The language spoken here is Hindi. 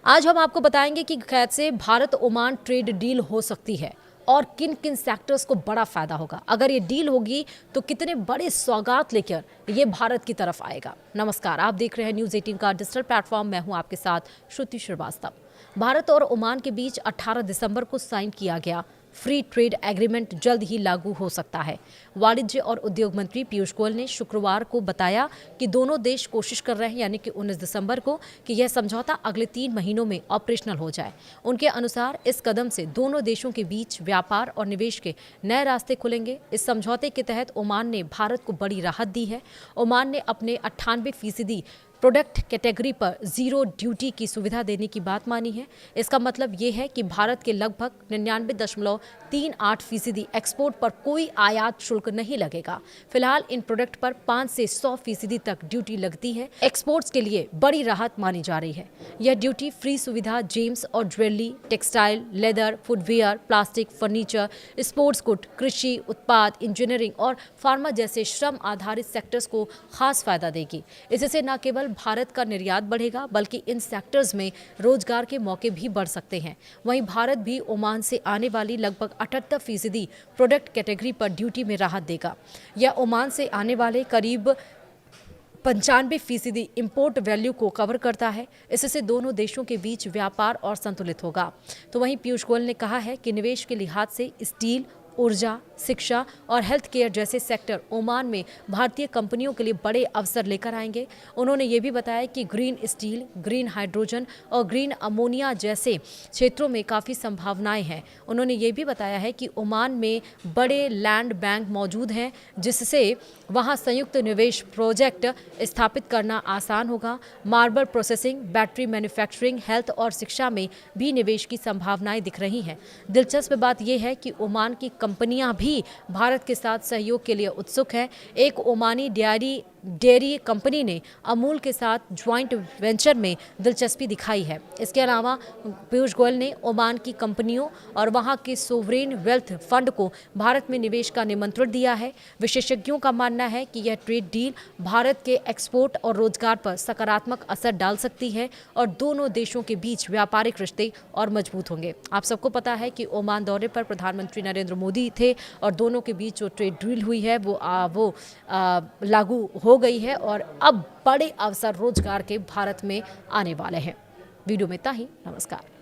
आज हम आपको बताएंगे कि कैसे भारत ओमान ट्रेड डील हो सकती है और किन किन सेक्टर्स को बड़ा फायदा होगा। अगर ये डील होगी तो कितने बड़े सौगात लेकर ये भारत की तरफ आएगा। नमस्कार, आप देख रहे हैं न्यूज़ 18 का डिजिटल प्लेटफॉर्म। मैं हूं आपके साथ श्रुति श्रीवास्तव। भारत और ओमान के बीच 18 दिसंबर को साइन किया गया फ्री ट्रेड एग्रीमेंट जल्द ही लागू हो सकता है। वाणिज्य और उद्योग मंत्री पीयूष गोयल ने शुक्रवार को बताया कि दोनों देश कोशिश कर रहे हैं, यानी कि 19 दिसंबर को, कि यह समझौता अगले 3 महीनों में ऑपरेशनल हो जाए। उनके अनुसार इस कदम से दोनों देशों के बीच व्यापार और निवेश के नए रास्ते खुलेंगे। इस समझौते के तहत ओमान ने भारत को बड़ी राहत दी है। ओमान ने अपने 98% प्रोडक्ट कैटेगरी पर जीरो ड्यूटी की सुविधा देने की बात मानी है। इसका मतलब ये है कि भारत के लगभग 99.38% एक्सपोर्ट पर कोई आयात शुल्क नहीं लगेगा। फिलहाल इन प्रोडक्ट पर 5 से 100% तक ड्यूटी लगती है। एक्सपोर्ट्स के लिए बड़ी राहत मानी जा रही है। यह ड्यूटी फ्री सुविधा जेम्स और jewellery, textile, leather, footwear, plastic, furniture, sports good, कृषि उत्पाद, इंजीनियरिंग और फार्मा जैसे श्रम आधारित सेक्टर्स को खास फायदा देगी। इससे न केवल भारत का निर्यात बढ़ेगा, बल्कि इन सेक्टर्स में रोजगार के मौके भी बढ़ सकते हैं। वहीं भारत भी ओमान से आने वाली लगभग 78% प्रोडक्ट कैटेगरी पर ड्यूटी में राहत देगा। यह ओमान से आने वाले करीब 95% इंपोर्ट वैल्यू को कवर करता है। इससे दोनों देशों के बीच व्यापार और संतुलित होगा। तो वहीं पीयूष गोयल ने कहा है कि निवेश के लिहाज से स्टील, ऊर्जा, शिक्षा और हेल्थ केयर जैसे सेक्टर ओमान में भारतीय कंपनियों के लिए बड़े अवसर लेकर आएंगे। उन्होंने ये भी बताया कि ग्रीन स्टील, ग्रीन हाइड्रोजन और ग्रीन अमोनिया जैसे क्षेत्रों में काफ़ी संभावनाएं हैं। उन्होंने ये भी बताया है कि ओमान में बड़े लैंड बैंक मौजूद हैं, जिससे वहाँ संयुक्त निवेश प्रोजेक्ट स्थापित करना आसान होगा। Marble processing, battery manufacturing, health और शिक्षा में भी निवेश की संभावनाएं दिख रही हैं। दिलचस्प बात यह है कि ओमान की कंपनियां भी भारत के साथ सहयोग के लिए उत्सुक हैं। एक ओमानी डेयरी कंपनी ने अमूल के साथ ज्वाइंट वेंचर में दिलचस्पी दिखाई है। इसके अलावा पीयूष गोयल ने ओमान की कंपनियों और वहां के सोवरेन वेल्थ फंड को भारत में निवेश का निमंत्रण दिया है। विशेषज्ञों का मानना है कि यह ट्रेड डील भारत के एक्सपोर्ट और रोजगार पर सकारात्मक असर डाल सकती है और दोनों देशों के बीच व्यापारिक रिश्ते और मजबूत होंगे। आप सबको पता है कि ओमान दौरे पर प्रधानमंत्री नरेंद्र मोदी थे और दोनों के बीच जो ट्रेड डील हुई है वो लागू हो गई है और अब बड़े अवसर रोजगार के भारत में आने वाले हैं। वीडियो में इतना ही। नमस्कार।